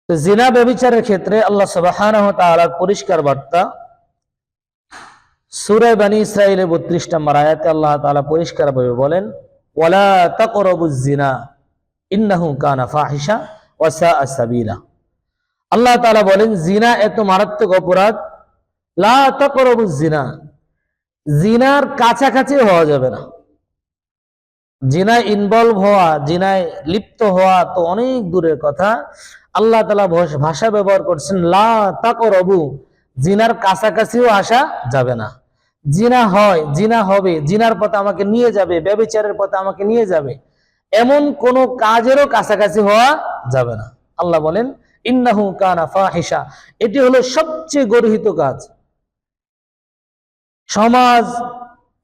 তো জিনা ব্যভিচারের ক্ষেত্রে আল্লাহ সুবহানাহু ওয়া তাআলার পরিষ্কার বার্তা সূরা বনী ইসরাঈলের 32 নম্বর আয়াতে আল্লাহ তাআলা পরিষ্কারভাবে বলেন, ওয়ালা তাকরাবুজ জিনা ইন্নাহু কানা ফাহিশা ওয়া সাআ সাবিলা। আল্লাহ তাআলা বলেন, জিনা এত মারাত্মক অপরাধ, লা তাকরাবুজ জিনা, জিনার কাছাকাছি হওয়া যাবে না। জিনায় ইনভলভ হওয়া, জিনায় লিপ্ত হওয়া তো অনেক দূরের কথা। আল্লাহ তাআলা ভাষা ব্যবহার করছেন লা তাকরাবু, জিনার কাছাকাছিও আসা যাবে না। জিনা হয়, জিনা হবে, জিনার পথে আমাকে নিয়ে যাবে, ব্যভিচারের পথে আমাকে নিয়ে যাবে, এমন কোন কাজেরও কাছাকাছি হওয়া যাবে না। আল্লাহ বলেন ইন্নাহু কানা ফাহিশা, এটি হলো সবচেয়ে গর্হিত কাজ। সমাজ,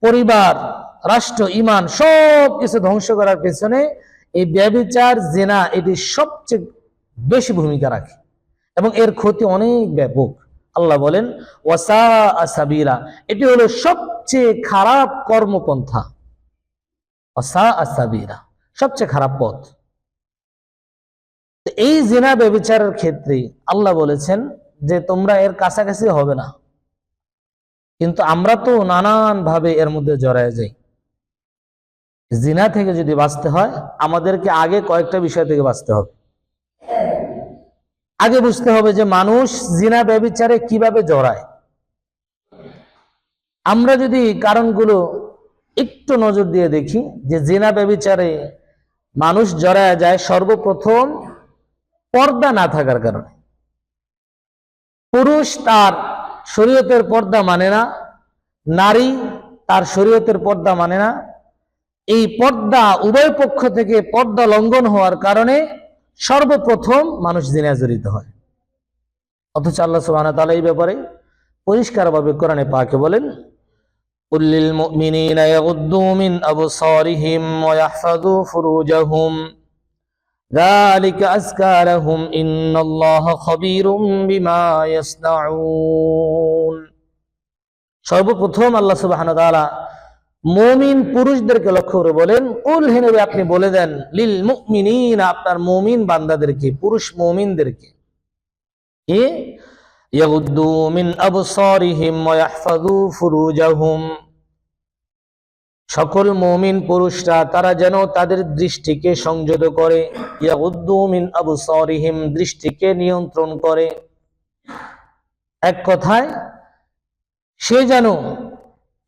পরিবার, রাষ্ট্র, ঈমান সব কিছু ধ্বংস করার পেছনে এই ব্যভিচার, জিনা এটি সবচেয়ে বেশি ভূমিকা রাখে এবং এর ক্ষতি অনেক ব্যাপক। আল্লাহ বলেন ওয়াসাআ সাবিলা, এটি হলো সবচেয়ে খারাপ কর্মপন্থা। ওয়াসাআ সাবিলা, সবচেয়ে খারাপ পথ। এই জিনা ব্যভিচারের ক্ষেত্রে আল্লাহ বলেছেন যে তোমরা এর কাছাকাছি হবে না। কিন্তু আমরা তো নানান ভাবে এর মধ্যে জড়ায় যাই। জিনা থেকে যদি বাঁচতে হয় আমাদেরকে আগে কয়েকটা বিষয় থেকে বাঁচতে হবে। আগে বুঝতে হবে যে মানুষ জিনা ব্যভিচারে কিভাবে জড়ায়। আমরা যদি কারণগুলো একটু নজর দিয়ে দেখি যে জিনা ব্যভিচারে মানুষ জড়ায় যায় সর্বপ্রথম পর্দা না থাকার কারণে। পুরুষ তার শরীয়তের পর্দা মানে না, নারী তার শরীয়তের পর্দা মানে না। এই পর্দা উভয় পক্ষ থেকে পর্দা লঙ্ঘন হওয়ার কারণে সর্বপ্রথম মানুষ জিনায় জড়িত হয়। অথচ আল্লাহ সুবহানাহু ওয়া তাআলা এই ব্যাপারে পরিষ্কারভাবে কোরআনে পাকে বলেন, কুল্লিল মুমিনিনা ইয়াগুদ্দু মিন আবসারিহিম ওয়া ইয়াহফাযু ফুরুজাহুম যালিকা আযকা লাহুম ইন্নাল্লাহা খাবীরুম বিমা ইয়াসনাউন। সর্বপ্রথম আল্লাহ সুবহানাহু ওয়া তাআলা মুমিন পুরুষদেরকে লক্ষ্য করে বলেন, কুল হে নবী আপনি বলে দেন, লিল মুমিনিনা, আপনার মুমিন বান্দাদেরকে, পুরুষ মুমিনদেরকে, কি ইয়াগুদ্দু মিন আবসারিহিম ওয়া ইয়াহফাযু ফুরুজাহুম, সকল মুমিন পুরুষরা তারা যেন তাদের দৃষ্টিকে সংযত করে। ইয়াগুদ্দু মিন আবসারিহিম, দৃষ্টিকে নিয়ন্ত্রণ করে। এক কথায় সে যেন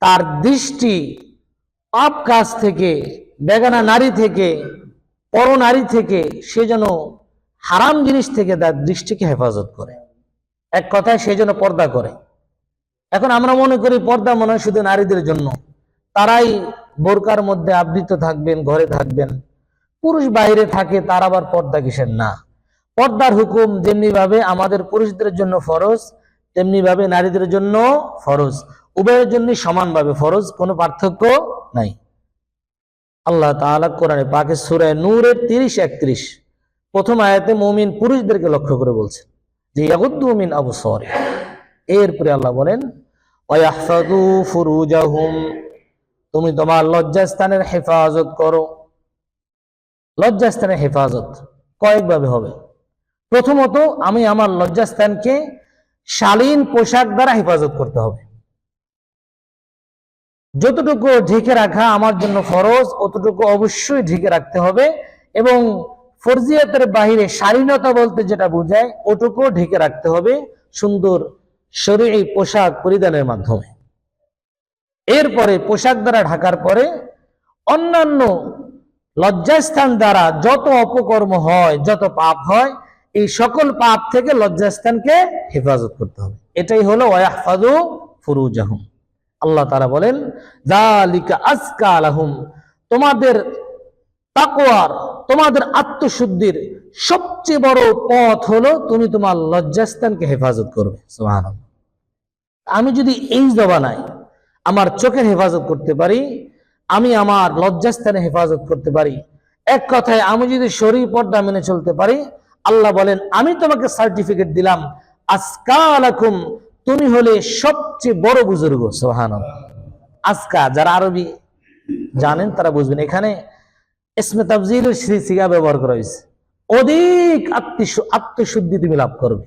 তার দৃষ্টি পাপ কাজ থেকে, বেগানা নারী থেকে, পরনারী থেকে, সে যেন হারাম জিনিস থেকে তার দৃষ্টিকে হেফাজত করে। এক কথায় সে যেন পর্দা করে। এখন আমরা মনে করি পর্দা মনে হয় শুধু নারীদের জন্য, তারাই বোরকার মধ্যে আবৃত থাকবেন, ঘরে থাকবেন। পুরুষ বাইরে থাকে, তার আবার পর্দা কিসের? না, পর্দার হুকুম যেমনি ভাবে আমাদের পুরুষদের জন্য ফরজ, তেমনি ভাবে নারীদের জন্য ফরজ। উভয়ের জন্য সমানভাবে ফরজ, কোনো পার্থক্য নাই। আল্লাহ তাআলা কোরআনে পাকে সূরা নূরের 30-31 প্রথম আয়াতে মুমিন পুরুষদেরকে লক্ষ্য করে বলছেন যে ইয়াগুদ্দু মিন আবসারিহিম। এরপরে আল্লাহ বলেন ওয়া ইয়াহফাযু ফুরুজাহুম, তুমি তোমার লজ্জাস্থানের হেফাজত করো। লজ্জাস্থানের হেফাজত কয়েকভাবে হবে। প্রথমত, আমি আমার লজ্জাস্থানকে শালীন পোশাক দ্বারা হেফাজত করতে হবে। যতটুকু ঢেকে রাখা আমার জন্য ফরজ, অতটুকু অবশ্যই ঢেকে রাখতে হবে এবং ফরজিয়াতের বাহিরে শালীনতা বলতে যেটা বোঝায় ওটুকু ঢেকে রাখতে হবে সুন্দর শরীয়ী পোশাক পরিধানের মাধ্যমে। এরপরে পোশাক দ্বারা ঢাকার পরে অন্যান্য লজ্জাস্থান দ্বারা যত অপকর্ম হয়, যত পাপ হয়, এই সকল পাপ থেকে লজ্জাস্থানকে হেফাজত করতে হবে। এটাই হলো ওয়াহফাযু ফুরুজাহুম। আল্লাহ তাআলা বলেন যালিকা আযকা লাহুম, তোমাদের তাকওয়ার, তোমাদের আত্মশুদ্ধির সবচেয়ে বড় পথ হলো তুমি তোমার লজ্জাস্থানকে হেফাজত করবে। সুবহানাল্লাহ। আমি যদি এই জবানায় আমার চোখের হেফাজত করতে পারি, আমি আমার লজ্জাস্থানে হেফাজত করতে পারি, এক কথায় আমি যদি শরীর পর্দা মেনে চলতে পারি, আল্লাহ বলেন আমি তোমাকে সার্টিফিকেট দিলাম, আযকা লাকুম, তুমি হলে সবচেয়ে বড় বুজুর্গ। সুবহানাল্লাহ। আজকা, যারা আরবি জানেন তারা বুঝবেন, এখানে ইসমে তাফজিলের সিগা ব্যবহার করা হয়েছে। অধিক আত্মশুদ্ধি তুমি লাভ করবে,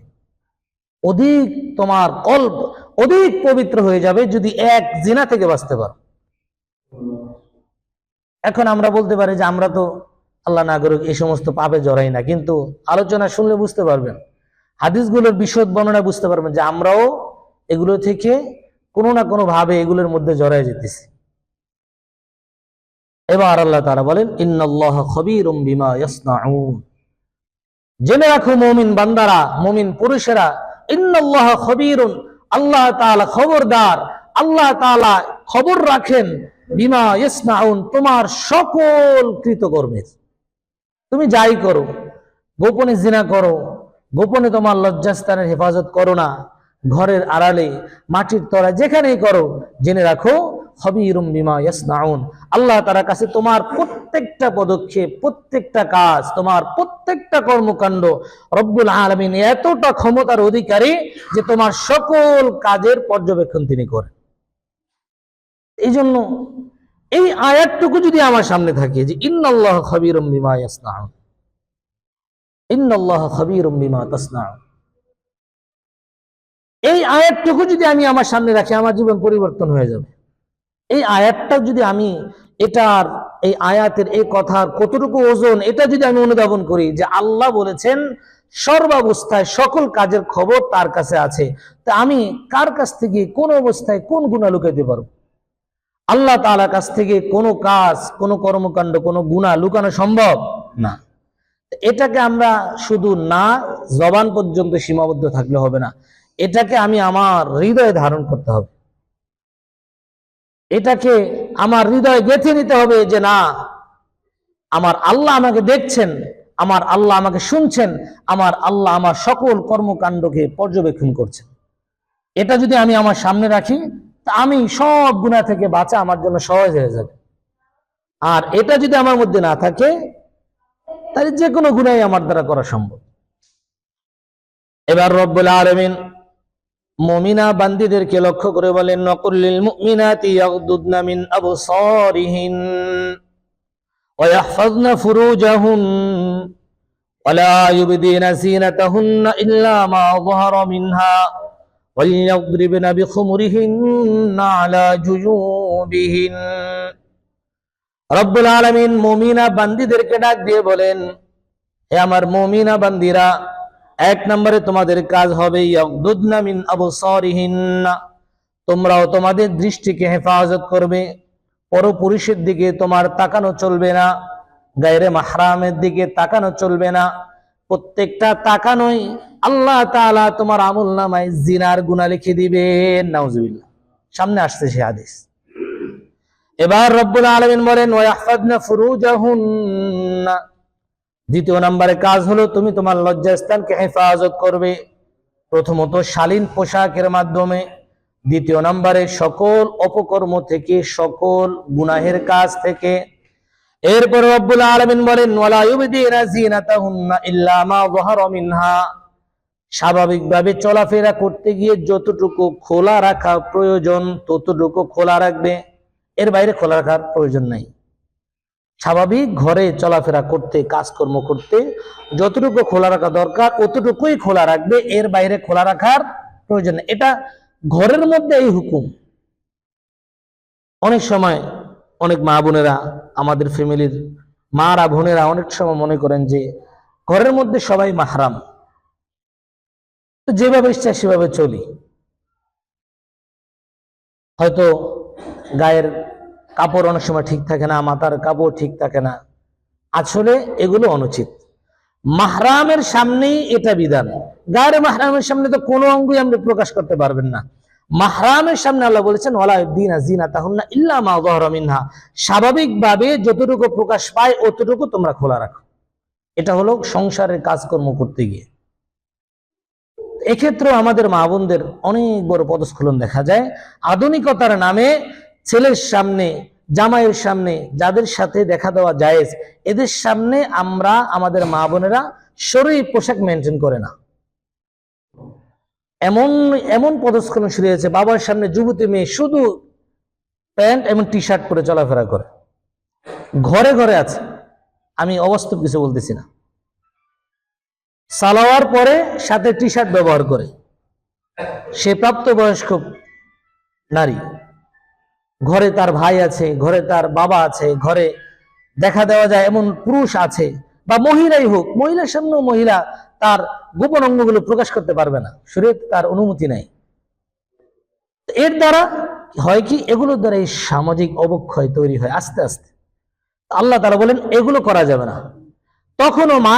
অধিক তোমার কল্প অধিক পবিত্র হয়ে যাবে যদি এক জিনা থেকে বাঁচতে পারো। এখন আমরা বলতে পারি যে আমরা তো আল্লাহ না করুক এই সমস্ত পাপে জড়াই না, কিন্তু আলোচনা শুনলে বুঝতে পারবেন, হাদিসগুলোর বিশদ বর্ণনা বুঝতে পারবেন যে আমরাও এগুলো থেকে কোনো না কোনো ভাবে এগুলোর মধ্যে জড়াই যেতেছি। এবার আল্লাহ তাআলা বলেন, ইন্নাল্লাহা খবীরুম বিমা ইয়াসনাউন, জেনে রাখো মুমিন বান্দারা, মুমিন পুরুষেরা, ইন্নাল্লাহা খবীরুন, আল্লাহ তাআলা খবরদার, আল্লাহ তাআলা খবর রাখেন, বিমা ইয়াসনাউন, তোমার সকল কৃতকর্মের। তুমি যাই করো, গোপনে জিনা করো, গোপনে তোমার লজ্জাস্থানের হেফাজত করো না, ঘরের আড়ালে, মাটির তলায়, যেখানেই করো, জেনে রাখো খবীরুম বিমা ইয়াসনাউন, আল্লাহ তাআলার কাছে তোমার প্রত্যেকটা পদক্ষেপ, প্রত্যেকটা কাজ, তোমার প্রত্যেকটা কর্মকাণ্ড রব্বুল আলামিন এতটা ক্ষমতার অধিকারী যে তোমার সকল কাজের পর্যবেক্ষণ তিনি করেন। এই জন্য এই আয়াতটুকু যদি আমার সামনে থাকে যে ইন্নাল্লাহা খবীরুম বিমা ইয়াসনাউন, ইন্নাল্লাহা খবীরুম বিমা তাসনাউন, এই আয়াতটুকু যদি আমি আমার সামনে রাখি, আমার জীবন পরিবর্তন হয়ে যাবে। এই আয়াতটা যদি আমি এই আয়াতের এই কথার কতটুকু ওজন, এটা যদি আমি অনুধাবন করি যে আল্লাহ বলেছেন সর্বাবস্থায় সকল কাজের খবর তার কাছে আছে, তা আমি কার কাছ থেকে কোন অবস্থায় কোন গুনাহ লুকাইতে পারবো? আল্লাহ তাআলার কাছ থেকে কোনো কাজ, কোনো কর্মকাণ্ড, কোনো গুনাহ লুকানো সম্ভব না। এটাকে আমরা শুধু না জবান পর্যন্ত সীমাবদ্ধ থাকলে হবে না, এটাকে আমি আমার হৃদয়ে ধারণ করতে হবে, এটাকে আমার হৃদয়ে গেঁথে নিতে হবে যে না, আমার আল্লাহ আমাকে দেখছেন, আমার আল্লাহ আমাকে শুনছেন, আমার আল্লাহ আমার সকল কর্মকাণ্ডকে পর্যবেক্ষণ করছেন। এটা যদি আমি আমার সামনে রাখি, তা আমি সব গুনাহ থেকে বাঁচা আমার জন্য সহজ হয়ে যাবে। আর এটা যদি আমার মধ্যে না থাকে, তাহলে যে কোনো গুনাহই আমার দ্বারা করা সম্ভব। এবার রব্বুল আলামিন মুমিনা বান্দীদেরকে লক্ষ্য করে বলেন, নকুল্লিল মুমিনাতি ইয়াগদুদনা মিন আবসারিহিন ওয়া ইয়াহফাযনা ফুরুজাহুন ওয়া লা ইউবদিনা যিনাতাহুন্না ইল্লা মা যাহারা মিনহা ওয়া ইয়াদরিবনা বিখুমুরিহিন্না আলা জুয়ুবিহিন। রব্বুল আলামিন মুমিনা বান্দীদেরকে ডাক দিয়ে বলেন, হে আমার মুমিনা বান্দীরা, এক নম্বরে তোমাদের কাজ হবে ইয়াগদুদনা মিন আবসারিহিন্না, তোমরাও তোমাদের দৃষ্টিকে হেফাজত করবে, পরপুরুষের দিকে তোমার তাকানো চলবে না, গায়রে মাহরামের দিকে তাকানো চলবে না। প্রত্যেকটা তাকানোই আল্লাহ তাআলা তোমার আমলনামায় জিনার গুনাহ লিখে দিবেন। নাউজুবিল্লাহ, সামনে আসছে সে হাদিস। এবার রব্বুল আলামিন বলেন, ওয়া ইয়াহফাযনা ফুরুজাহুন্না, দ্বিতীয় নম্বরে কাজ হলো তুমি তোমার লজ্জাস্থানকে হেফাজত করবে, প্রথমত শালীন পোশাকের মাধ্যমে, দ্বিতীয় নম্বরে সকল অপকর্ম থেকে, সকল গুনাহের কাজ থেকে। এরপর রব্বুল আলামিন বলেন, ওয়ালা ইউবদিনা যিনাতাহুন্না ইল্লা মা যাহারা মিনহা, স্বাভাবিকভাবে চলাফেরা করতে গিয়ে যতটুকু খোলা রাখা প্রয়োজন ততটুকু খোলা রাখবে, এর বাইরে খোলা রাখার প্রয়োজন নাই। স্বাভাবিক ঘরে চলাফেরা করতে, কাজকর্ম করতে যতটুকু খোলা রাখা দরকার অতটুকুই খোলা রাখবে, এর বাইরে খোলা রাখার প্রয়োজন নেই। এটা ঘরের মধ্যে এই হুকুম। অনেক সময় অনেক মা বোনেরা, আমাদের ফ্যামিলির মারা বোনেরা অনেক সময় মনে করেন যে ঘরের মধ্যে সবাই মাহরাম, তো যেভাবে ইচ্ছা সেভাবে চলি, হয়তো গায়ের কাপড় অনেক সময় ঠিক থাকে না, মাথার কাপড় ঠিক থাকে না। আসলে এগুলো অনুচিত। মাহরামের সামনেই এটা বিধান। গায়ের মাহরামের সামনে তো কোনো অঙ্গই আপনি প্রকাশ করতে পারবেন না। মাহরামের সামনে আল্লাহ বলেছেন, ওয়ালা ইউবদিনা যিনাতাহুন্না ইল্লা মা যাহারা মিনহা, স্বাভাবিকভাবে যতটুকু প্রকাশ পায় অতটুকু তোমরা খোলা রাখো। এটা হলো সংসারের কাজকর্ম করতে গিয়ে। এক্ষেত্রে আমাদের মা বোনদের অনেক বড় পদস্খলন দেখা যায়। আধুনিকতার নামে ছেলের সামনে, জামাইয়ের সামনে, যাদের সাথে দেখা দেওয়া জায়েজ, এদের সামনে আমরা, আমাদের মা বোনেরা শরীর পোশাক মেনটেন করে না। এমন এমন পদস্খলন শুরু হয়েছে, বাবার সামনে যুবতী মেয়ে শুধু প্যান্ট এবং টি শার্ট পরে চলাফেরা করে, ঘরে ঘরে আছে। আমি অবাস্তব কিছু বলতেছি না। সালোয়ার পরে সাথে টি শার্ট ব্যবহার করে, সে প্রাপ্তবয়স্ক নারী, ঘরে তার ভাই আছে, ঘরে তার বাবা আছে, ঘরে দেখা দেওয়া যায় এমন পুরুষ আছে, বা মহিলাই হোক, মহিলার সামনেও মহিলা তার গোপন অঙ্গগুলো প্রকাশ করতে পারবে না, শরীয়ত তার অনুমতি নাই। এর দ্বারা হয় কি, এগুলোর দ্বারা এই সামাজিক অবক্ষয় তৈরি হয় আস্তে আস্তে। আল্লাহ তাআলা বলেন এগুলো করা যাবে না। তখনও মা,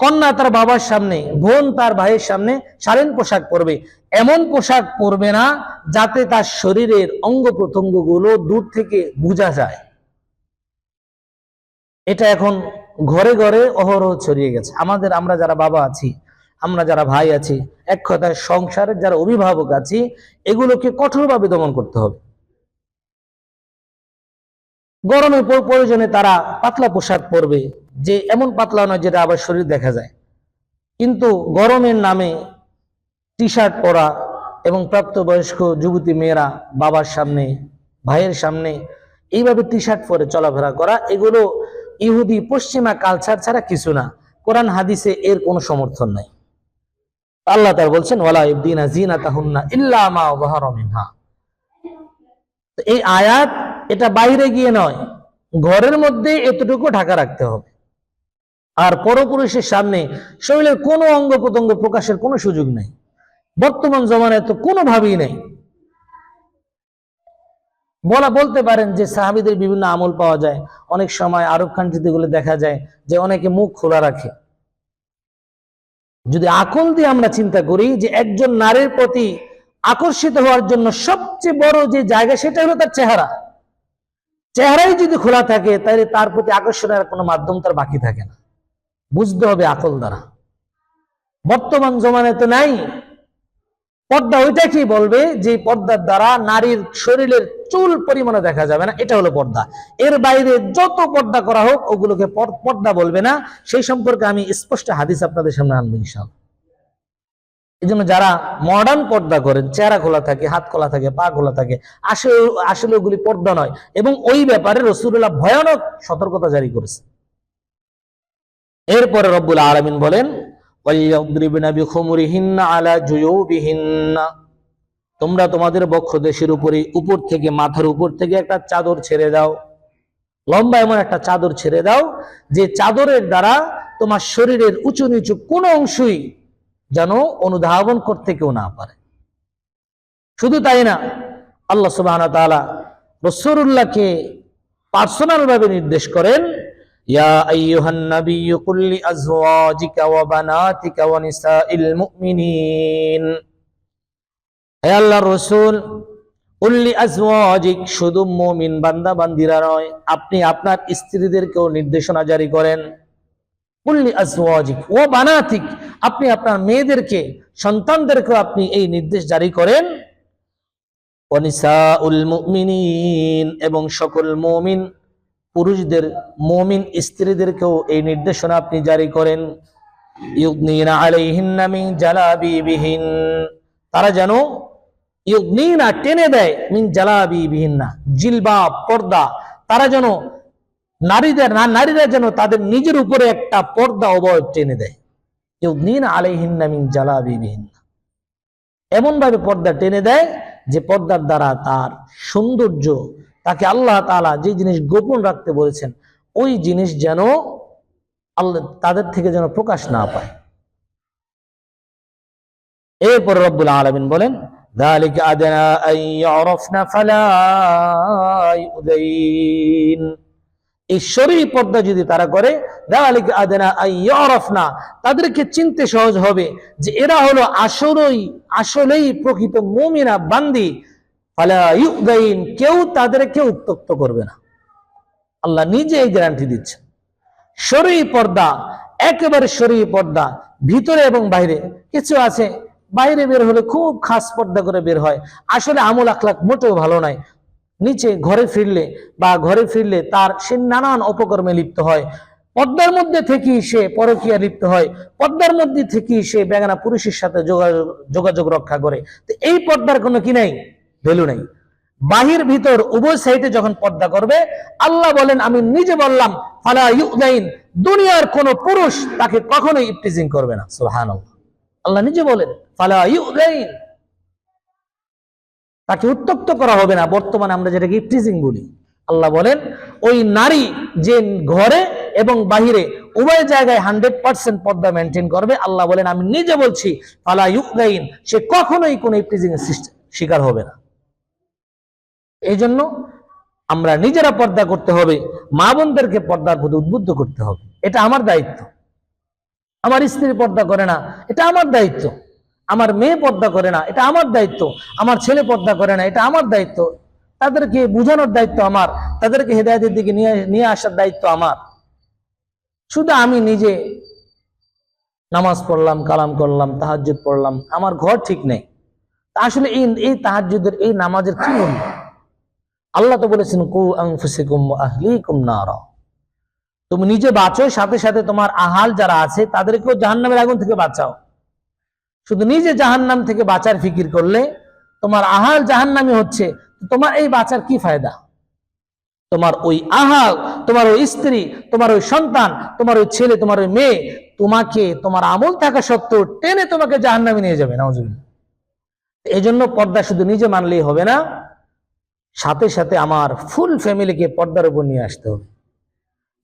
কন্যা তার বাবার সামনে, বোন তার ভাইয়ের সামনে শালীন পোশাক পরবে, এমন পোশাক পরবে না যাতে তার শরীরের অঙ্গ প্রত্যঙ্গ গুলো দূর থেকে বোঝা যায়। এটা এখন ঘরে ঘরে অহরহ ছড়িয়ে গেছে। আমরা যারা বাবা আছি, আমরা যারা ভাই আছি, এক কথায় সংসারের যারা অভিভাবক আছি, এগুলোকে কঠোরভাবে দমন করতে হবে। গরমের প্রয়োজনে তারা পাতলা পোশাক পরবে, যে এমন পাতলা নয় যেটা আবার শরীর দেখা যায়। কিন্তু গরমের নামে টি শার্ট পরা এবং প্রাপ্তবয়স্ক যুবতী মেয়েরা বাবার সামনে, ভাইয়ের সামনে এইভাবে টি শার্ট পরে চলাফেরা করা, এগুলো ইহুদি পশ্চিমা কালচার ছাড়া কিছু না। কোরআন হাদিসে এর কোনো সমর্থন নাই। আল্লাহ তাআলা বলছেন ওয়ালা ইবদিনা জিনাতাহুন্না ইল্লা মা যাহারা মিনহা। এই আয়াত এটা বাইরে গিয়ে নয়, ঘরের মধ্যে এতটুকু ঢাকা রাখতে হবে। আর পরপুরুষের সামনে শরীরের কোনো অঙ্গ প্রত্যঙ্গ প্রকাশের কোনো সুযোগ নেই। বর্তমান জমানায় তো কোনোভাবেই নেই। বলতে পারেন যে সাহাবীদের বিভিন্ন আমল পাওয়া যায়। অনেক সময় আরব কান্ট্রিতে গুলো দেখা যায় যে অনেকে মুখ খোলা রাখে। যদি আকল দিয়ে আমরা চিন্তা করি যে একজন নারীর প্রতি আকর্ষিত হওয়ার জন্য সবচেয়ে বড় যে জায়গা, সেটা হলো তার চেহারা। চেহারাই যদি খোলা থাকে, তাহলে তার প্রতি আকর্ষণের কোনো মাধ্যম তার বাকি থাকে না। বুঝতে হবে আকল দ্বারা। বর্তমান জমানায় তো নাই। পর্দা ওইটা কি বলবে যে পর্দার দ্বারা নারীর শরীরের চুল পরিমাণে দেখা যাবে না, এটা হলো পর্দা। এর বাইরে যত পর্দা করা হোক ওগুলোকে পর্দা বলবে না। সেই সম্পর্কে আমি স্পষ্ট হাদিস আপনাদের সামনে আনবো ইনশাআল্লাহ। এই জন্য যারা মডার্ন পর্দা করেন, চেহারা খোলা থাকে, হাত খোলা থাকে, পা খোলা থাকে, আসলে ওগুলি পর্দা নয়। এবং ওই ব্যাপারে রাসূলুল্লাহ ভয়ানক সতর্কতা জারি করেছে। এরপরে রব্বুল আলামিন বলেন তোমরা তোমাদের বক্ষদেশের উপরে উপর থেকে, মাথার উপর থেকে একটা চাদর ছেড়ে দাও, লম্বা এমন একটা চাদর ছেড়ে দাও যে চাদরের দ্বারা তোমার শরীরের উঁচু নিচু কোনো অংশই যেন অনুধাবন করতে কেউ না পারে। শুধু তাই না, আল্লাহ সুবহানাহু ওয়া তাআলা রাসূলুল্লাহকে পার্সোনাল ভাবে নির্দেশ করেন, ইয়া আইয়ুহান নাবিয়্যু কুল লিআজওয়াজিকা ওয়া বানাতিকা ওয়া নিসাইল মুমিনিন। হে আল্লাহর রাসূল, কুল লিআজওয়াজিক, শুধু মুমিন বান্দা বান্দিরা নয়, আপনি আপনার স্ত্রীদেরকেও নির্দেশনা জারি করেন। কুল লিআজওয়াজিক ওয়া বানাতিক, আপনি আপনার মেয়েদেরকে, সন্তানদেরকেও আপনি এই নির্দেশ জারি করেন। ওয়া নিসাউল মুমিনিন, এবং সকল মুমিন পুরুষদের, মুমিন স্ত্রীদেরকেও এই নির্দেশনা আপনি জারি করেন। ইউদনিনা আলাইহিন্না মিন জালাবিবিহিন, তারা যেন ইউদনিনা টেনে দেয়, মিন জালাবিবিহিন্না, জিলবাব, পর্দা, তারা যেন নারীরা যেন তাদের নিজের উপরে একটা পর্দা অবয়ব টেনে দেয়। ইউদনিনা আলাইহিন্না মিন জালাবিবিহিন্না, এমন ভাবে পর্দা টেনে দেয় যে পর্দার দ্বারা তার সৌন্দর্য, তাকে আল্লাহ তাআলা যে জিনিস গোপন রাখতে বলেছেন ওই জিনিস যেন আল্লাহ তাদের থেকে যেন প্রকাশ না পায়। এরপর রব্বুল আলামিন বলেন যালিকা আদনা আন ইউরাফনা ফালা ইউযাইন, এই শরীর পর্দা যদি তারা করে, যালিকা আদনা আন ইউরাফনা, তাদেরকে চিনতে সহজ হবে যে এরা হলো আসলেই প্রকৃত মুমিনা বান্দি। ফালা ইউযাইন, কেউ তাদেরকে উত্তক্ত করবে না। আল্লাহ নিজে এই গ্যারান্টি দিচ্ছেন। শরীর পর্দা, একেবারে শরীর পর্দা, ভিতরে এবং বাইরে। কিছু আছে বাইরে বের হলে খুব খাস পর্দা করে বের হয়, আসলে আমল আখলাক মোটেও ভালো নাই। নিচে ঘরে ফিরলে তার সে নানান অপকর্মে লিপ্ত হয়। পর্দার মধ্যে থেকেই সে পরকীয়া লিপ্ত হয়, পর্দার মধ্যে থেকেই সে বেগানা পুরুষের সাথে যোগাযোগ রক্ষা করে। তো এই পর্দার কোনো কি নাই, ভ্যালু নাই। বাহির ভিতর উভয় সাইডে যখন পর্দা করবে, আল্লাহ বলেন আমি নিজে বললাম ফালা ইউযাইন, দুনিয়ার কোন পুরুষ তাকে কখনোই ইফতিজিং করবে না। সুবহানাল্লাহ, আল্লাহ নিজে বলেন ফালা ইউযাইন, তাকে উত্তক্ত করা হবে না। বর্তমানে আমরা যেটাকে ইফতিজিং বলি, আল্লাহ বলেন ওই নারী যে ঘরে এবং বাহিরে উভয় জায়গায় 100% পর্দা মেনটেন করবে, আল্লাহ বলেন আমি নিজে বলছি ফালা ইউযাইন, সে কখনোই কোনো ইফতিজিং এর শিকার হবে না। এই জন্য আমরা নিজেরা পর্দা করতে হবে, মা বোনদেরকে পর্দার প্রতি উদ্বুদ্ধ করতে হবে। এটা আমার দায়িত্ব। আমার স্ত্রী পর্দা করে না, এটা আমার দায়িত্ব। আমার মেয়ে পর্দা করে না, এটা আমার দায়িত্ব। আমার ছেলে পর্দা করে না, এটা আমার দায়িত্ব। তাদেরকে বোঝানোর দায়িত্ব আমার, তাদেরকে হেদায়েতের দিকে নিয়ে আসার দায়িত্ব আমার। শুধু আমি নিজে নামাজ পড়লাম, কালাম করলাম, তাহাজ্জুদ পড়লাম, আমার ঘর ঠিক নেই, আসলে এই তাহাজ্জুদের, এই নামাজের কি মূল্য? আল্লাহ তো বলেছেন কু আনফুসিকুম ওয়া আহলিকুম নারা, তুমি নিজে বাঁচো, সাথে সাথে তোমার আহাল যারা আছে তাদেরকেও জাহান্নামের আগুন থেকে বাঁচাও। শুধু নিজে জাহান্নাম থেকে বাঁচার ফিকির করলে তোমার আহাল জাহান্নামী হচ্ছে, তোমার এই বাঁচার কি ফায়দা? তোমার ওই আহাল, তোমার ওই স্ত্রী, তোমার ওই সন্তান, তোমার ওই ছেলে, তোমার ওই মেয়ে তোমাকে তোমার আমল থাকা সত্ত্বেও টেনে তোমাকে জাহান্নামে নিয়ে যাবে। নাউজুবিল্লাহ। এই জন্য পর্দা শুধু নিজে মানলেই হবে না, সাথে সাথে আমার ফুল ফ্যামিলিকে পর্দার উপর নিয়ে আসতে হবে।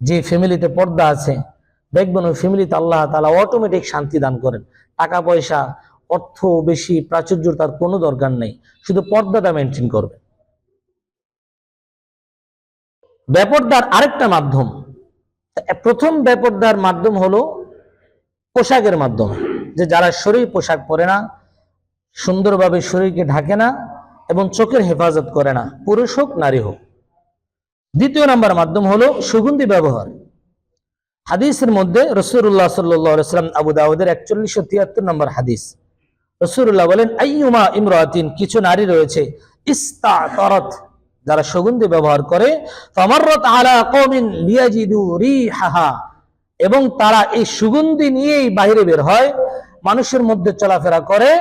যে ফ্যামিলিতে পর্দা আছে, দেখবেন ওই ফ্যামিলিতে আল্লাহ তাআলা অটোমেটিক শান্তি দান করেন। টাকা পয়সা, অর্থ বেশি, প্রাচুর্য তার কোনো দরকার নেই, শুধু পর্দাটা মেনটেন করবে। বেপর্দার আরেকটা মাধ্যম, প্রথম বেপর্দার মাধ্যম হলো পোশাকের মাধ্যমে, যে যারা শরীর পোশাক পরে না, সুন্দরভাবে শরীরকে ঢাকে না এবং চোখের হেফাজত করে না, পুরুষ হোক নারী হোক। দ্বিতীয় নাম্বার মাধ্যম হলো সুগন্ধি ব্যবহার। হাদিসের মধ্যে রাসূলুল্লাহ সাল্লাল্লাহু আলাইহি ওয়াসাল্লাম, আবু দাউদের 4173 নম্বর হাদিস, রাসূলুল্লাহ বলেন আইয়ুমা ইমরাতিন, কিছু নারী রয়েছে ইস্তাতারাত, যারা সুগন্ধি ব্যবহার করে, ফামাররাত আলা কওমিন লিয়াজিদু রিহাহা, এবং তারা এই সুগন্ধি নিয়েই বাইরে বের হয়, মানুষের মধ্যে চলাফেরা করে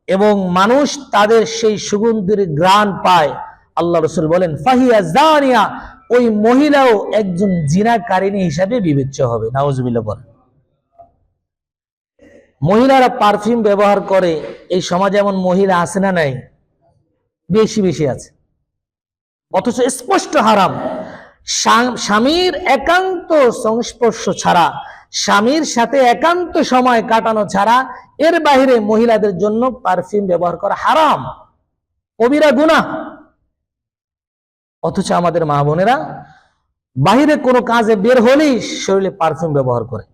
এবং মানুষ তাদের সেই সুগন্ধির ঘ্রাণ পায়। আল্লাহ রাসূল বলেন ফাহিয়া জানিয়া, ওই মহিলাও একজন জিনাকারিনী হিসাবে বিবেচ্য হবে। নাউজুবিল্লাহ বলেন। মহিলারা পারফিউম ব্যবহার করে, এই সমাজে এমন মহিলা আছে না নাই? বেশি বেশি আছে, অথচ স্পষ্ট হারাম। স্বামীর একান্ত সংস্পর্শ ছাড়া, স্বামীর সাথে একান্ত সময় কাটানো ছাড়া এর বাইরে মহিলাদের জন্য পারফিউম ব্যবহার করা হারাম, কবিরা গুনাহ। অথচ আমাদের মা বোনেরা বাহিরে কোনো কাজে বের হলেই শরীরে পারফিউম ব্যবহার করে।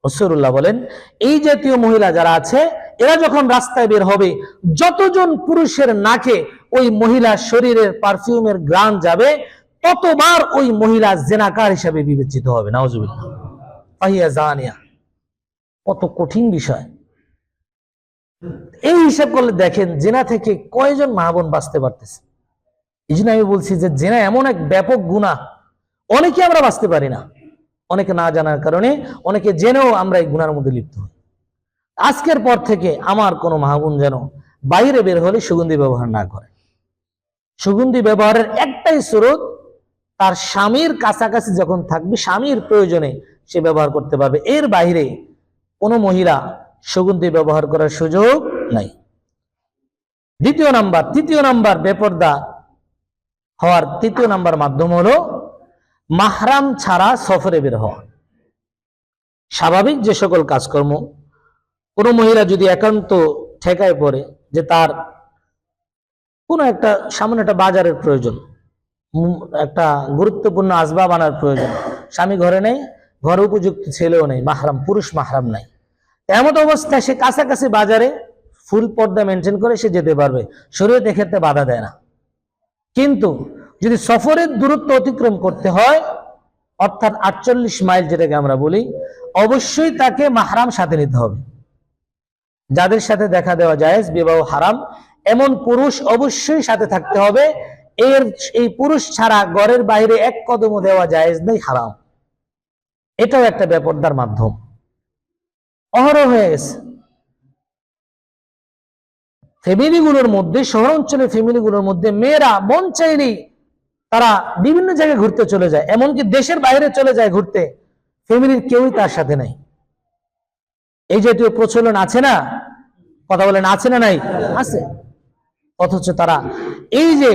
রাসূলুল্লাহ বলেন এই জাতীয় মহিলা যারা আছে, এরা যখন রাস্তায় বের হবে, যতজন পুরুষের নাকে ওই মহিলা শরীরের পারফিউমের ঘ্রাণ যাবে, ততবার ওই মহিলা জিনাকার হিসাবে বিবেচিত হবে। নাউজুবিল্লাহ। ফাহিয়া জানিয়া, কত কঠিন বিষয়। এই হিসাব করলে দেখেন জিনা থেকে কয়জন মা বোন বাঁচতে পারতেছে। এই জন্য আমি বলছি যে জিনা এমন এক ব্যাপক গুনাহ, অনেকে আমরা বাঁচতে পারি না, অনেকে না জানার কারণে, অনেকে জেনেও আমরা এই গুনার মধ্যে লিপ্ত হই। আজকের পর থেকে আমার কোনো মা বোন যেন বাইরে বের হলে সুগন্ধি ব্যবহার না করে। সুগন্ধি ব্যবহারের একটাই স্রোত, তার স্বামীর কাছাকাছি যখন থাকবে, স্বামীর প্রয়োজনে সে ব্যবহার করতে পারবে, এর বাইরে কোনো মহিলা সুগন্ধি ব্যবহার করার সুযোগ নাই। তৃতীয় নাম্বার বেপরদা হওয়ার তৃতীয় নাম্বার মাধ্যম হলো মাহরাম ছাড়া সফরে বের হওয়া। স্বাভাবিক যে সকল কাজকর্ম, কোনো মহিলা যদি একান্ত ঠেকায় পড়ে যে তার কোনো একটা সামান্য একটা বাজারের প্রয়োজন, একটা গুরুত্বপূর্ণ আসবাব আনার প্রয়োজন, স্বামী ঘরে নেই, ঘর উপযুক্ত ছেলেও নেই, মাহরাম পুরুষ মাহরাম নাই, এমন অবস্থায় সে কাছাকাছি বাজারে ফুল পর্দা মেনটেন করে সে যেতে পারবে, শরীয়ত এক্ষেত্রে বাধা দেয় না। কিন্তু যদি সফরের দূরত্ব অতিক্রম করতে হয়, অর্থাৎ 48 মাইল যেটাকে আমরা বলি, অবশ্যই তাকে মাহরাম সাথে নিতে হবে। যাদের সাথে দেখা দেওয়া জায়েজ, বিবাহ হারাম এমন পুরুষ অবশ্যই সাথে থাকতে হবে। এই পুরুষ ছাড়া ঘরের বাইরে এক কদমও দেওয়া জায়েজ নেই, হারাম। এটাও একটা বেপরদার মাধ্যম, অহরহ হয়ে গেছে। ফ্যামিলিগুলোর মধ্যে, শহর অঞ্চলের ফ্যামিলিগুলোর মধ্যে মেয়েরা মন চাইলেই তারা বিভিন্ন জায়গায় ঘুরতে চলে যায়, এমনকি দেশের বাইরে চলে যায় ঘুরতে, ফ্যামিলির কেউই তার সাথে নাই। এই জাতীয় প্রচলন আছে না? কথা বলেন, আছে না নাই? আছে। অথচ তারা এই যে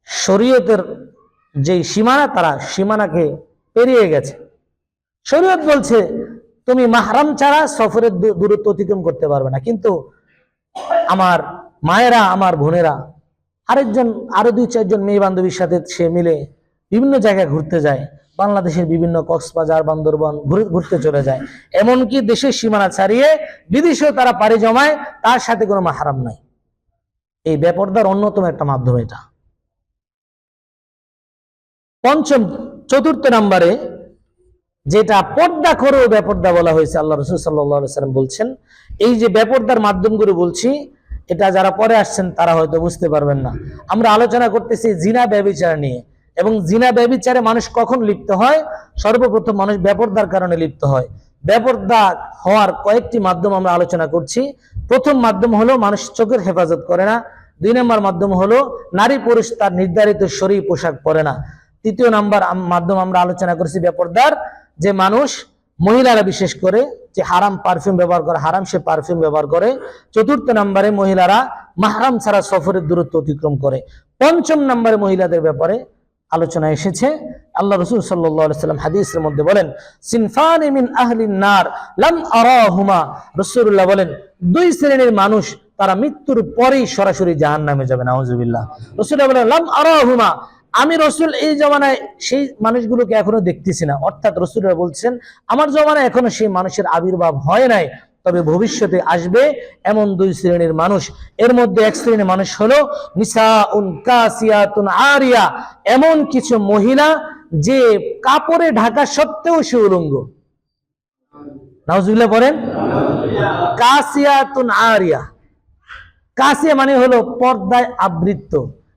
শরীয়তের যে সীমানা, তারা সীমানাকে পেরিয়ে গেছে। শরীয়ত বলছে তুমি মাহরাম ছাড়া সফরের দূরত্ব অতিক্রম করতে পারবে না, কিন্তু আমার মায়েরা, আমার বোনেরা আরো 2-4 জন মেয়ে বান্ধবীর সাথে সে মিলে বিভিন্ন জায়গায় ঘুরতে যায়, বাংলাদেশের বিভিন্ন কক্সবাজার, বান্দরবান ঘুরতে চলে যায়, এমনকি দেশের সীমানা ছাড়িয়ে বিদেশেও তারা পাড়ি জমায়, তার সাথে কোনো মাহরাম নাই। এই বেপরদার অন্যতম একটা মাধ্যম এটা। চতুর্থ নম্বরে যেটা পর্দা করেও বেপর্দা বলা হয়েছে, আল্লাহ রাসূল সাল্লাল্লাহু আলাইহি ওয়াসাল্লাম বলছেন, এই যে বেপর্দার মাধ্যমগুলো বলছি, এটা যারা পরে আসছেন তারা হয়তো বুঝতে পারবেন না। আমরা আলোচনা করতেছি জিনা ব্যভিচার নিয়ে, এবং জিনা ব্যভিচারে মানুষ কখন লিপ্ত হয়? সর্বপ্রথম মানুষ বেপর্দার কারণে লিপ্ত হয়। বেপর্দা হওয়ার কয়েকটি মাধ্যম আমরা আলোচনা করছি। প্রথম মাধ্যম হলো মানুষ চোখের হেফাজত করে না। 2 নম্বর মাধ্যম হলো নারী পুরুষ তার নির্ধারিত শরীর পোশাক পরে না। 3য় নাম্বার মাধ্যম আমরা আলোচনা করছি বেপর্দার, যে মানুষ, মহিলারা বিশেষ করে, যে হারাম পারফিউম ব্যবহার করে, হারাম সে পারফিউম ব্যবহার করে। 4র্থ নম্বরে মহিলারা মাহরাম ছাড়া সফরের দূরত্ব অতিক্রম করে। 5ম নম্বরে মহিলাদের ব্যাপারে আলোচনা এসেছে। আল্লাহ রাসূল সাল্লাল্লাহু আলাইহি ওয়াসাল্লাম হাদিসের মধ্যে বলেন, সিনফানি মিন আহলিন নার লাম আরাহুমা, রাসূলুল্লাহ বলেন 2 শ্রেণীর মানুষ তারা মৃত্যুর পরেই সরাসরি জাহান্নামে যাবে। নাউজুবিল্লাহ। রাসূলুল্লাহ বলেন লাম আরাহুমা, আমি রসুল এই জমানায় সেই মানুষগুলোকে এখনো দেখতেছি না। অর্থাৎ রাসূলুল্লাহ বলছেন আমার জমানায় এখনো সেই মানুষের আবির্ভাব হয় নাই, তবে ভবিষ্যতে আসবে এমন 2 শ্রেণীর মানুষ। এর মধ্যে এক শ্রেণীর মানুষ হলো নিসাউন কাসিয়াতুন আরিয়া, এমন কিছু মহিলা যে কাপড়ে ঢাকা সত্ত্বেও সে উলঙ্গ। নাউজুবিল্লাহ বলেন। কাসিয়াতুন আরিয়া, কাসিয়া মানে হলো পর্দায় আবৃত,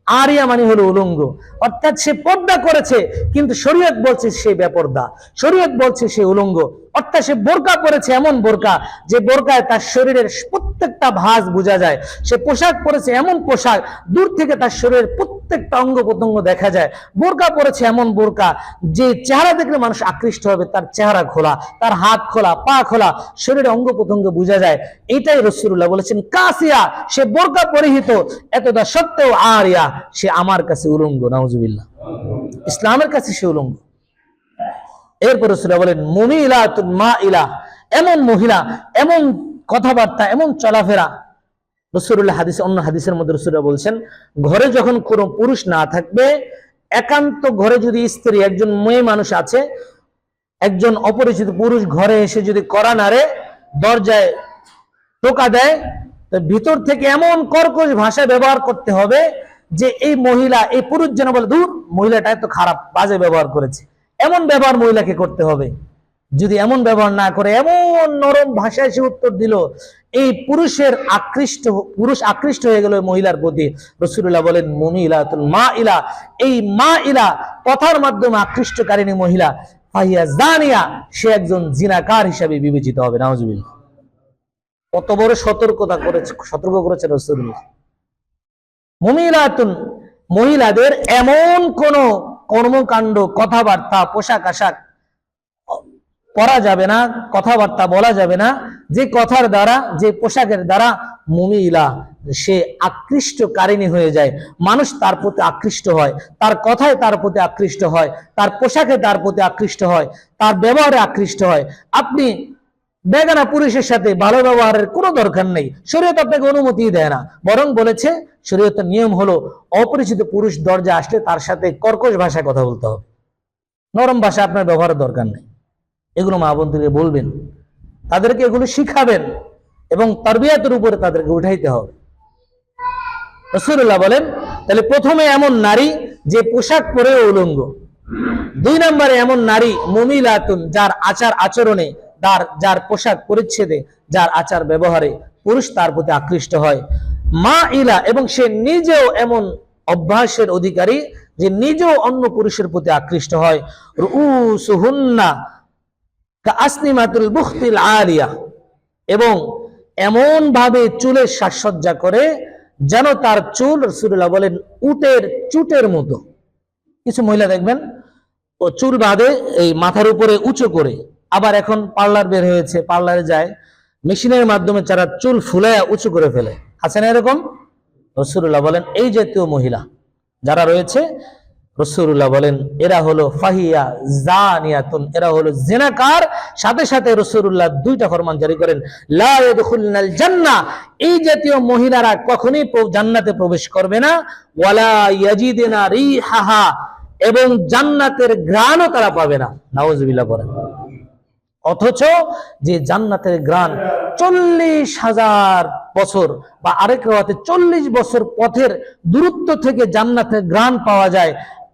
আরিয়া মানে হলো উলঙ্গ। অর্থাৎ সে পর্দা করেছে, কিন্তু শরীয়ত বলছে সে বেপর্দা, শরীয়ত বলছে সে উলঙ্গ। অর্থাৎ সে বোরকা পরেছে, এমন বোরকা যে বোরকায় তার শরীরের প্রত্যেকটা ভাঁজ বোঝা যায়। সে পোশাক পরেছে, এমন পোশাক দূর থেকে তার শরীরের প্রত্যেকটা অঙ্গ প্রত্যঙ্গ দেখা যায়। বোরকা পরেছে, এমন বোরকা যে চেহারা দেখলে মানুষ আকৃষ্ট হবে, তার চেহারা খোলা, তার হাত খোলা, পা খোলা, শরীরের অঙ্গ প্রত্যঙ্গ বোঝা যায়। এটাই রাসূলুল্লাহ বলেছেন কাসিয়া, সে বোরকা পরিহিত, এতটা সত্ত্বেও আরিয়া, সে আমার কাছে উলঙ্গ। নাউজুবিল্লাহ, ইসলামের কাছে সে উলঙ্গ। এরপর রাসূলুল্লাহ বলেন মুমিলাতুন মাইলা, এমন মহিলা, এমন কথাবার্তা, এমন চলাফেরা। রাসূলুল্লাহ হাদিসে, অন্য হাদিসের মধ্যে রাসূলুল্লাহ বলছেন, ঘরে যখন কোনো পুরুষ না থাকবে, একান্ত ঘরে যদি স্ত্রী, একজন মেয়ে মানুষ আছে, একজন অপরিচিত পুরুষ ঘরে এসে যদি কড়া নাড়ে, দরজায় টোকা দেয়, তো ভিতর থেকে এমন কর্কশ ভাষা ব্যবহার করতে হবে যে এই মহিলা, এই পুরুষ যেন বলে দূর, মহিলাটা এত খারাপ, বাজে ব্যবহার করেছে। এমন ব্যবহার মহিলাকে করতে হবে। যদি এমন ব্যবহার না করে, এমন নরম ভাষায় সে উত্তর দিল, এই পুরুষ আকৃষ্ট হয়ে গেল মহিলার প্রতি। রাসূলুল্লাহ বলেন মুমিলাতুল মাইলা, এই মাইলা কথার মাধ্যমে আকৃষ্টকারিণী মহিলা, ফাহিয়া জানিয়া, সে একজন জিনাকার হিসাবে বিবেচিত হবে। নাউজুবিল্লাহ। কত বড় সতর্ক করেছে রাসূলুল্লাহ। মুমিলাতুন, মহিলাদের এমন কোন কর্মকাণ্ড, কথাবার্তা, পোশাক আশাক করা যাবে না, কথাবার্তা বলা যাবে না, যে কথার দ্বারা, যে পোশাকের দ্বারা মুমিলা, সে আকৃষ্টকারিণী হয়ে যায়, মানুষ তার প্রতি আকৃষ্ট হয়, তার কথায় তার প্রতি আকৃষ্ট হয়, তার পোশাকে তার প্রতি আকৃষ্ট হয়, তার ব্যবহারে আকৃষ্ট হয়। আপনি বেগানা পুরুষের সাথে ভালো ব্যবহারের কোনো দরকার নেই, শরীয়ত আপনাকে অনুমতি দেয় না। বরং বলেছে শরীয়তের নিয়ম হলো অপরিচিত পুরুষ দরজা আসলে তার সাথে কর্কশ ভাষায় কথা বলতে হবে, নরম ভাষা আপনার ব্যবহারের দরকার নেই। এগুলো মা বোনদেরকে বলবেন, তাদেরকে এগুলো শিখাবেন, এবং তারবিয়াতের উপরে তাদেরকে উঠাইতে হবে। রাসূলুল্লাহ বলেন, তাহলে প্রথমে এমন নারী যে পোশাক পরে উলঙ্গ। 2 নম্বরে এমন নারী মুমিলাতুন, যার আচার আচরণে, যার পোশাক পরিচ্ছেদে, যার আচার ব্যবহারে পুরুষ তার প্রতি আকৃষ্ট হয়। মা ইলা, এবং সে নিজেও এমন অভ্যাসের অধিকারী যে নিজেও অন্য পুরুষের প্রতি আকৃষ্ট হয়। রুউসুহুন্না কাআসনিমাতুল বুখতিল আলিয়া, এবং এমন ভাবে চুলের সাজসজ্জা করে যেন তার চুল, রাসূলুল্লাহ বলেন, উটের চুটের মতো। কিছু মহিলা দেখবেন ও চুল বাঁধে এই মাথার উপরে উঁচু করে, আবার এখন পার্লার বের হয়েছে, পার্লারে যায় মেশিনের মাধ্যমে যারা চুল ফুলায়া উঁচু করে ফেলে, আছে না এরকম? রাসূলুল্লাহ বলেন এই জাতীয় মহিলা যারা রয়েছে, রাসূলুল্লাহ বলেন এরা হলো ফাহিয়া জানিয়াতুন, এরা হলো জিনাকার। সাথে সাথে রাসূলুল্লাহ দুইটা ফরমান জারি করেন, লা ইয়াদখুলনাল জান্নাহ, এই জাতীয় মহিলারা কখনোই জান্নাতে প্রবেশ করবে না, ওয়ালা ইয়াজিদনা রিহাহা, এবং জান্নাতের ঘ্রাণও তারা পাবে না। নাউজুবিল্লাহ বলেন। অথচ যে জান্নাতের ঘ্রাণ 40,000 বছর বা আরেক রাতে 40 বছর পথের দূরত্ব থেকে জান্নাতের ঘ্রাণ পাওয়া যায়,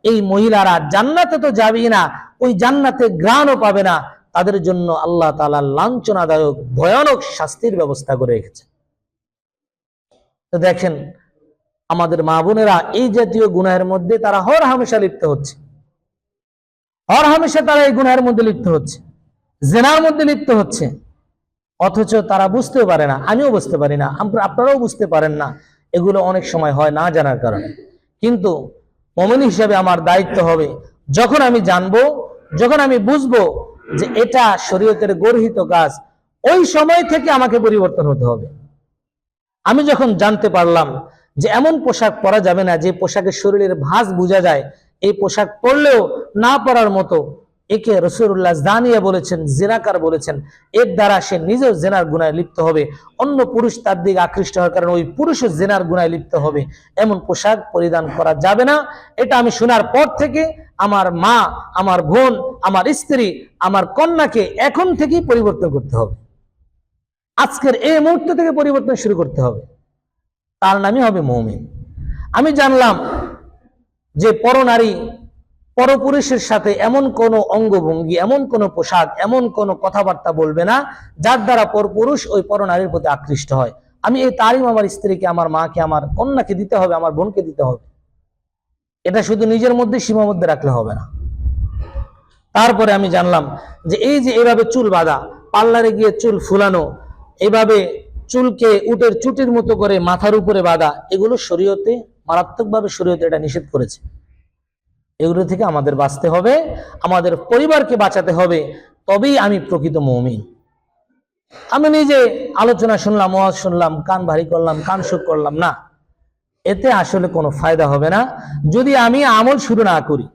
এই মহিলারা জান্নাতে তো যাবেই না, ওই জান্নাতের ঘ্রাণও পাবে না। তাদের জন্য আল্লাহ তাআলা লাঞ্ছনাদায়ক ভয়ানক শাস্তির ব্যবস্থা করে রেখেছে। তো দেখেন আমাদের মা বোনেরা এই জাতীয় গুনাহের মধ্যে তারা হর হামেশা লিপ্ত হচ্ছে, হর হামেশা তারা এই গুনাহের মধ্যে লিপ্ত হচ্ছে, জিনার মধ্যে লিপ্ত হচ্ছে। অথচ তারা বুঝতেও পারে না, আমিও বুঝতে পারি না, আপনারাও বুঝতে পারেন না। এগুলো অনেক সময় হয় না জানার কারণে। কিন্তু মুমিন হিসেবে আমার দায়িত্ব হবে, যখন আমি জানবো, যখন আমি বুঝবো যে এটা শরীয়তের গর্হিত কাজ, ওই সময় থেকে আমাকে পরিবর্তন হতে হবে। আমি যখন জানতে পারলাম যে এমন পোশাক পরা যাবে না যে পোশাকে শরীরের ভাঁজ বোঝা যায়, এই পোশাক পরলেও না পরার মতো, একে রাসূলুল্লাহ জানিয়া বলেছেন, জিনাকার বলেছেন। এর দ্বারা সে নিজেও জিনার গুনায় লিপ্ত হবে, অন্য পুরুষ তার দিকে আকৃষ্ট হওয়ার কারণে ওই পুরুষও জিনার গুনায় লিপ্ত হবে। এমন পোশাক পরিধান করা যাবে না। এটা আমি শোনার পর থেকে আমার মা, আমার বোন, আমার স্ত্রী, আমার কন্যাকে এখন থেকেই পরিবর্তন করতে হবে। আজকের এই মুহূর্ত থেকে পরিবর্তন শুরু করতে হবে, তার নামই হবে মুমিন। আমি জানলাম যে পরনারী পরপুরুষের সাথে এমন কোন অঙ্গভঙ্গি, এমন কোন পোশাক, এমন কোন কথাবার্তা বলবে না যার দ্বারা পরপুরুষ ওই পরনারীর প্রতি আকৃষ্ট হয়। আমি এই তালিম আমার স্ত্রীকে, আমার মাকে, আমার কন্যাকে দিতে হবে, আমার বোনকে দিতে হবে। এটা শুধু নিজের মধ্যে সীমাবদ্ধ রাখলে হবে না। তারপরে আমি জানলাম যে এই যে এইভাবে চুল বাঁধা, পার্লারে গিয়ে চুল ফুলানো, এইভাবে চুলকে উটের চুটির মতো করে মাথার উপরে বাঁধা, এগুলো শরীয়তে মারাত্মকভাবে শরীয়তে এটা নিষেধ করেছে। এগুলো থেকে আমাদের বাঁচতে হবে, আমাদের পরিবারকে বাঁচাতে হবে, তবেই আমি প্রকৃত মুমিন। আমি নিজে আলোচনা শুনলাম, ওয়াজ শুনলাম, কান ভারী করলাম, কান সুখ করলাম না, এতে আসলে কোনো ফায়দা হবে না যদি আমি আমল শুরু না করি।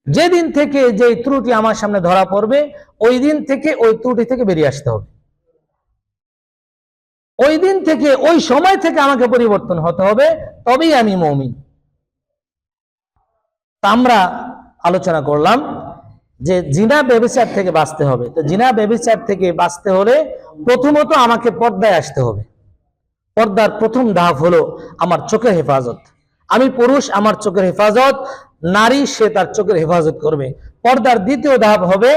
যেদিন থেকে যে ত্রুটি আমার সামনে ধরা পড়বে, ওই দিন থেকে ওই ত্রুটি থেকে বেরিয়ে আসতে হবে। ওই দিন থেকে, ওই সময় থেকে আমাকে পরিবর্তন হতে হবে, তবেই আমি মুমিন। আমরা আলোচনা করলাম যে জিনা ব্যভিচার থেকে বাঁচতে হবে। তো জিনা ব্যভিচার থেকে বাঁচতে হলে প্রথমত আমাকে পর্দায় আসতে হবে। পর্দার প্রথম ধাপ হলো আমার চোখের হেফাজত। আমি পুরুষ, আমার চোখের হেফাজত, নারী সে তার চোখের হেফাজত করবে। পর্দার দ্বিতীয় ধাপ হবে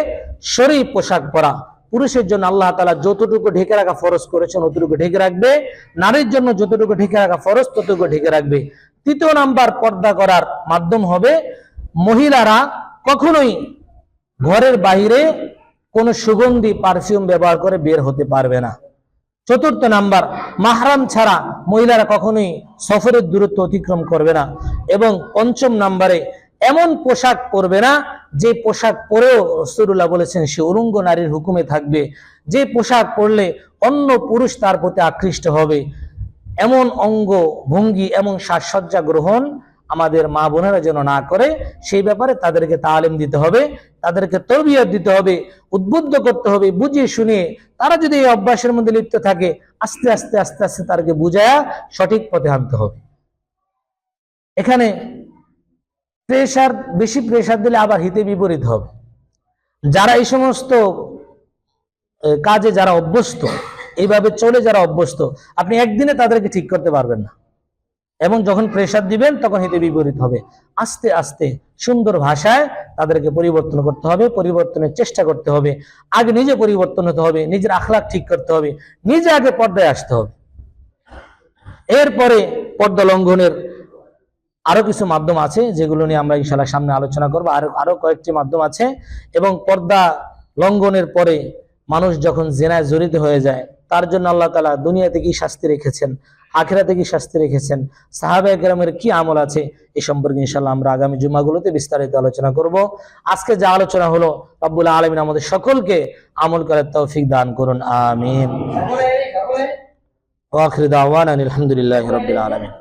শরীফ পোশাক পরা। পুরুষের জন্য আল্লাহ তাআলা যতটুকু ঢেকে রাখা ফরজ করেছেন অতটুকু ঢেকে রাখবে, নারীর জন্য যতটুকু ঢেকে রাখা ফরজ ততটুকু ঢেকে রাখবে। তৃতীয় নাম্বার পর্দা করার মাধ্যম হবে মহিলারা কখনোই ঘরের বাইরে কোনো সুগন্ধি পারফিউম ব্যবহার করে বের হতে পারবে না। চতুর্থ নাম্বার, মাহরাম ছাড়া মহিলারা কখনোই সফরের দূরত্ব অতিক্রম করবে না। এবং পঞ্চম নাম্বারে এমন পোশাক পরবে না যে পোশাক পরেও রাসূলুল্লাহ বলেছেন সে উলঙ্গ নারীর হুকুমে থাকবে। যে পোশাক পরলে অন্য পুরুষ তার প্রতি আকৃষ্ট হবে, এমন অঙ্গ ভঙ্গি, এমন সাজসজ্জা গ্রহণ আমাদের মা বোনেরা যেন না করে, সেই ব্যাপারে তাদেরকে তালিম দিতে হবে, তাদেরকে তরবিয়ত দিতে হবে, উদ্বুদ্ধ করতে হবে, বুঝিয়ে শুনিয়ে। তারা যদি এই অভ্যাসের মধ্যে লিপ্ত থাকে, আস্তে আস্তে আস্তে আস্তে তাদেরকে বুঝায়া সঠিক পথে আনতে হবে। এখানে প্রেশার, বেশি প্রেশার দিলে আবার হিতে বিপরীত হবে। যারা এই সমস্ত কাজে যারা অভ্যস্ত, এইভাবে চলে যারা অভ্যস্ত, আপনি একদিনে তাদেরকে ঠিক করতে পারবেন না। এবং যখন প্রেশার দিবেন তখন হিতে বিপরীত হবে। আস্তে আস্তে সুন্দর ভাষায় তাদেরকে পরিবর্তন করতে হবে, পরিবর্তনের চেষ্টা করতে হবে। আগে নিজে পরিবর্তন হতে হবে, নিজের আখলাক ঠিক করতে হবে, নিজে আগে পর্দায় আসতে হবে। এরপরে পর্দা লঙ্ঘনের আরো কিছু মাধ্যম আছে যেগুলো নিয়ে আমরা ইনশাআল্লাহ সামনে আলোচনা করবো। আরো কয়েকটি মাধ্যম আছে। এবং পর্দা লঙ্ঘনের পরে মানুষ যখন জিনায় জড়িত হয়ে যায়, তার জন্য আল্লাহ তাআলা দুনিয়াতে কি শাস্তি রেখেছেন, আখিরাতে কি শাস্তি রেখেছেন, সাহাবায়ে কেরামের কি আমল আছে, এই সম্পর্কে ইনশাআল্লাহ আমরা আগামী জুমাগুলোতে বিস্তারিত আলোচনা করব। আজকে যা আলোচনা হলো রব্বুল আলামিন আমাদের সকলকে আমল করার তৌফিক দান করুন, আমিন। ওয়া আখিরু দাওয়ানা আলহামদুলিল্লাহি রাব্বিল আলামিন।